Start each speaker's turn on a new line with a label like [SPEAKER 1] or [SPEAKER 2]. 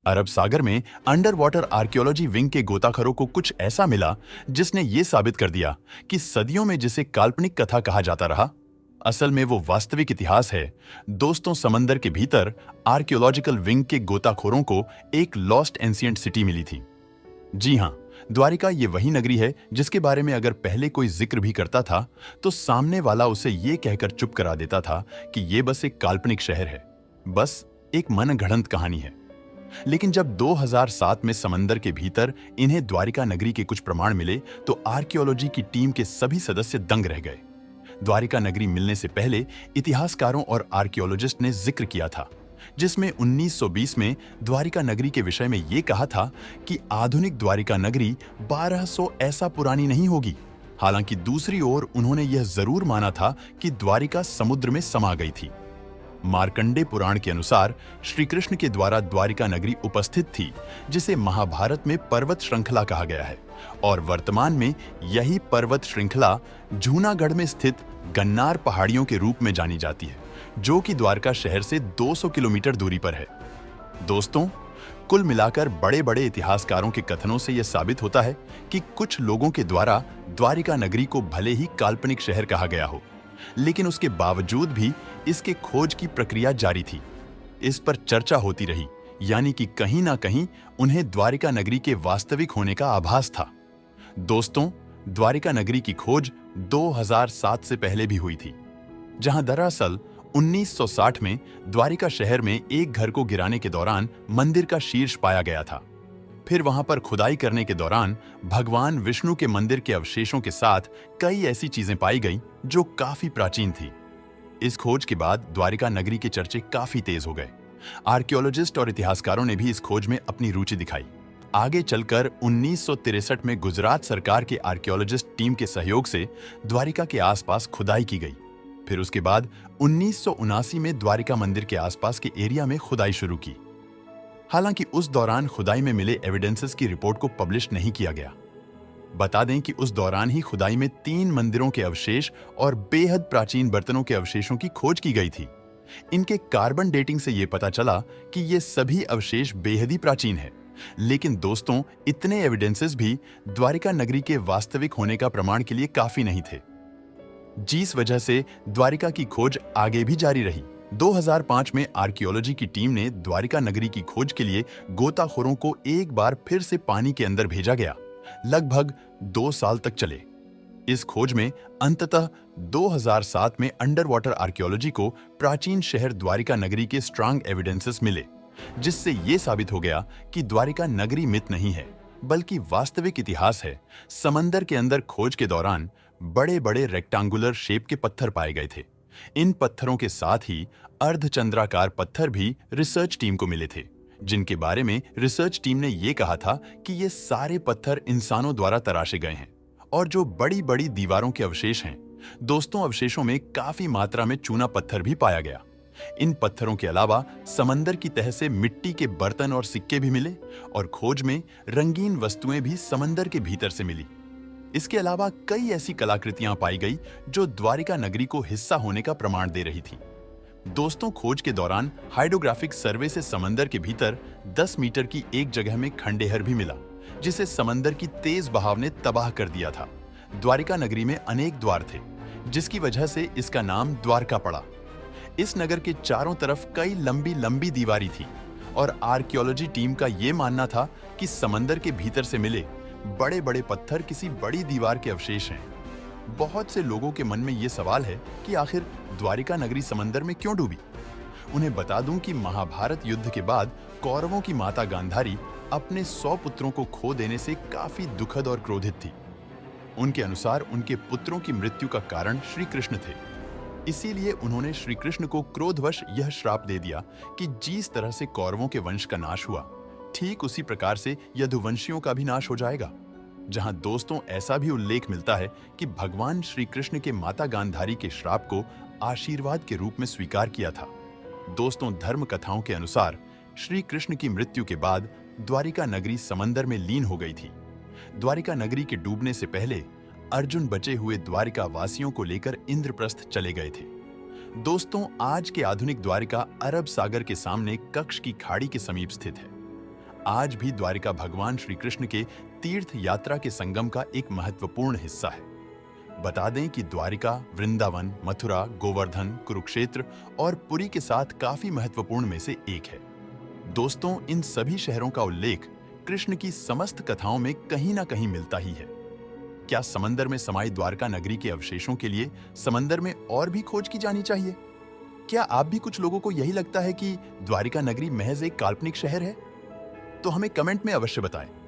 [SPEAKER 1] अरब सागर में under water archaeology wing के गोताखोरों को कुछ ऐसा मिला जिसने ये साबित कर दिया कि सदियों में जिसे काल्पनिक कथा कहा जाता रहा, असल में वो वास्तविक इतिहास है। दोस्तों, समंदर के भीतर आर्कियोलॉजिकल विंग के गोताखोरों को एक लॉस्ट एंशिएंट सिटी मिली थी। जी हां, द्वारिका ये वही नगरी है जिसके बारे में अगर पहले कोई जिक्र भी करता था तो सामने वाला उसे ये कहकर चुप करा देता था कि ये बस एक काल्पनिक शहर है, बस एक मनगढ़ंत कहानी है। लेकिन जब 2007 में समंदर के भीतर इन्हें द्वारिका नगरी के कुछ प्रमाण मिले तो आर्कियोलॉजी की टीम के सभी सदस्य दंग रह गए। द्वारिका नगरी मिलने से पहले इतिहासकारों और आर्कियोलॉजिस्ट ने जिक्र किया था, जिसमें 1920 में द्वारिका नगरी के विषय में यह कहा था कि आधुनिक द्वारिका नगरी 1200 ऐसा पुरानी नहीं होगी। हालांकि दूसरी ओर उन्होंने यह जरूर माना था कि द्वारिका समुद्र में समा गई थी। मार्कंडे पुराण के अनुसार श्री कृष्ण के द्वारा द्वारिका नगरी उपस्थित थी, जिसे महाभारत में पर्वत श्रृंखला कहा गया है, और वर्तमान में यही पर्वत श्रृंखला जूनागढ़ में स्थित गन्नार पहाड़ियों के रूप में जानी जाती है, जो कि द्वारका शहर से 200 किलोमीटर दूरी पर है। दोस्तों, कुल मिलाकर बड़े बड़े इतिहासकारों के कथनों से यह साबित होता है कि कुछ लोगों के द्वारा द्वारिका नगरी को भले ही काल्पनिक शहर कहा गया हो, लेकिन उसके बावजूद भी इसके खोज की प्रक्रिया जारी थी। इस पर चर्चा होती रही, यानी कि कहीं ना कहीं उन्हें द्वारिका नगरी के वास्तविक होने का आभास था। दोस्तों, द्वारिका नगरी की खोज 2007 से पहले भी हुई थी, जहां दरअसल 1960 में द्वारिका शहर में एक घर को गिराने के दौरान मंदिर का शीर्ष पाया गया था। फिर वहां पर खुदाई करने के दौरान भगवान विष्णु के मंदिर के अवशेषों के साथ कई ऐसी चीजें पाई गईं जो काफी प्राचीन थी। इस खोज के बाद द्वारिका नगरी के चर्चे काफी तेज हो गए। आर्कियोलॉजिस्ट और इतिहासकारों ने भी इस खोज में अपनी रुचि दिखाई। आगे चलकर 1963 में गुजरात सरकार के आर्कियोलॉजिस्ट टीम के सहयोग से द्वारिका के आसपास खुदाई की गई। फिर उसके बाद 1979 में द्वारिका मंदिर के आसपास के एरिया में खुदाई शुरू की। हालांकि उस दौरान खुदाई में मिले एविडेंसेस की रिपोर्ट को पब्लिश नहीं किया गया। बता दें कि उस दौरान ही खुदाई में 3 मंदिरों के अवशेष और बेहद प्राचीन बर्तनों के अवशेषों की खोज की गई थी। इनके कार्बन डेटिंग से यह पता चला कि ये सभी अवशेष बेहद ही प्राचीन है। लेकिन दोस्तों, इतने एविडेंसेस भी द्वारिका नगरी के वास्तविक होने का प्रमाण के लिए काफी नहीं थे, जिस वजह से द्वारिका की खोज आगे भी जारी रही। 2005 में आर्कियोलॉजी की टीम ने द्वारिका नगरी की खोज के लिए गोताखोरों को एक बार फिर से पानी के अंदर भेजा गया। लगभग 2 साल तक चले इस खोज में अंततः 2007 में अंडर वाटर आर्कियोलॉजी को प्राचीन शहर द्वारिका नगरी के स्ट्रांग एविडेंसेस मिले, जिससे यह साबित हो गया कि द्वारिका नगरी मिथ नहीं है बल्कि वास्तविक इतिहास है। समंदर के अंदर खोज के दौरान बड़े बड़े रेक्टेंगुलर शेप के पत्थर पाए गए थे। इन पत्थरों के साथ ही अर्धचंद्राकार पत्थर भी रिसर्च टीम को मिले थे, जिनके बारे में रिसर्च टीम ने यह कहा था कि ये सारे पत्थर इंसानों द्वारा तराशे गए हैं। और जो बड़ी बड़ी दीवारों के अवशेष हैं, दोस्तों, अवशेषों में काफी मात्रा में चूना पत्थर भी पाया गया। इन पत्थरों के अलावा समंदर की तह से मिट्टी के बर्तन और सिक्के भी मिले और खोज में रंगीन वस्तुएं भी समंदर के भीतर से मिली। इसके अलावा कई ऐसी कलाकृतियां पाई गई जो द्वारिका नगरी को हिस्सा होने का प्रमाण दे रही थी। दोस्तों, खोज के दौरान हाइड्रोग्राफिक सर्वे से समंदर के भीतर 10 मीटर की एक जगह में खंडहर भी मिला, जिसे समंदर की तेज बहाव ने तबाह कर दिया था। द्वारिका नगरी में अनेक द्वार थे, जिसकी वजह से इसका नाम द्वारका पड़ा। इस नगर के चारों तरफ कई लंबी लंबी दीवारें थी और आर्कियोलॉजी टीम का यह मानना था कि समंदर के भीतर से मिले बड़े बड़े पत्थर किसी बड़ी दीवार के अवशेष हैं। बहुत से लोगों के मन में यह सवाल है कि आखिर द्वारिका नगरी समंदर में क्यों डूबी। उन्हें बता दूं कि महाभारत युद्ध के बाद कौरवों की माता गांधारी अपने 100 पुत्रों को खो देने से काफी दुखद और क्रोधित थी। उनके अनुसार उनके पुत्रों की मृत्यु का कारण श्री कृष्ण थे। इसीलिए उन्होंने श्री कृष्ण को क्रोधवश यह श्राप दे दिया कि जिस तरह से कौरवों के वंश का नाश हुआ, ठीक उसी प्रकार से यदुवंशियों का भी नाश हो जाएगा। जहां दोस्तों, ऐसा भी उल्लेख मिलता है कि भगवान श्री कृष्ण के माता गांधारी के श्राप को आशीर्वाद के रूप में स्वीकार किया था। दोस्तों, धर्म कथाओं के अनुसार श्री कृष्ण की मृत्यु के बाद द्वारिका नगरी समंदर में लीन हो गई थी। द्वारिका नगरी के डूबने से पहले अर्जुन बचे हुए द्वारिका वासियों को लेकर इंद्रप्रस्थ चले गए थे। दोस्तों, आज के आधुनिक द्वारिका अरब सागर के सामने कक्ष की खाड़ी के समीप स्थित है। आज भी द्वारिका भगवान श्री कृष्ण के तीर्थ यात्रा के संगम का एक महत्वपूर्ण हिस्सा है। बता दें कि द्वारिका, वृंदावन, मथुरा, गोवर्धन, कुरुक्षेत्र और पुरी के साथ काफी महत्वपूर्ण में से एक है। दोस्तों, इन सभी शहरों का उल्लेख कृष्ण की समस्त कथाओं में कहीं ना कहीं मिलता ही है। क्या समंदर में समाई द्वारका नगरी के अवशेषों के लिए समंदर में और भी खोज की जानी चाहिए? क्या आप भी कुछ लोगों को यही लगता है कि द्वारिका नगरी महज एक काल्पनिक शहर है? तो हमें कमेंट में अवश्य बताएं।